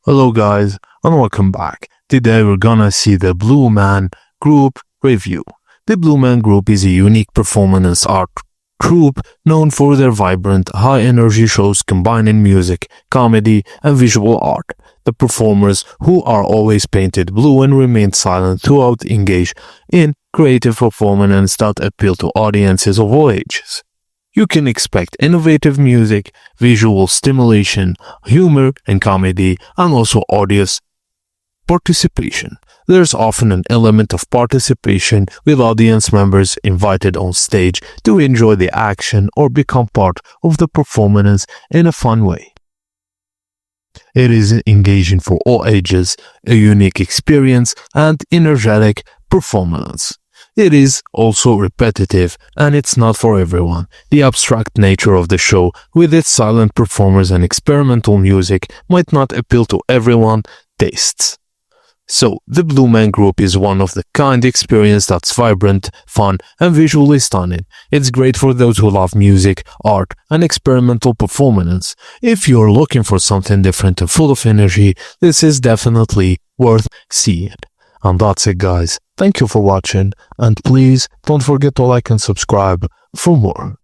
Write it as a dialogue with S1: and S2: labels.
S1: Hello guys and welcome back. Today we're gonna see the Blue Man Group review. The Blue Man Group is a unique performance art troupe known for their vibrant, high-energy shows combining music, comedy, and visual art. The performers, who are always painted blue and remain silent throughout, engage in creative performance that appeal to audiences of all ages. You can expect innovative music, visual stimulation, humor and comedy, and also audience participation. There's often an element of participation with audience members invited on stage to enjoy the action or become part of the performance in a fun way. It is engaging for all ages, a unique experience, and energetic performance. It is also repetitive, and it's not for everyone. The abstract nature of the show, with its silent performers and experimental music, might not appeal to everyone's tastes. So, the Blue Man Group is one of the kind experience that's vibrant, fun, and visually stunning. It's great for those who love music, art, and experimental performance. If you're looking for something different and full of energy, this is definitely worth seeing. And that's it guys. Thank you for watching, and please don't forget to like and subscribe for more.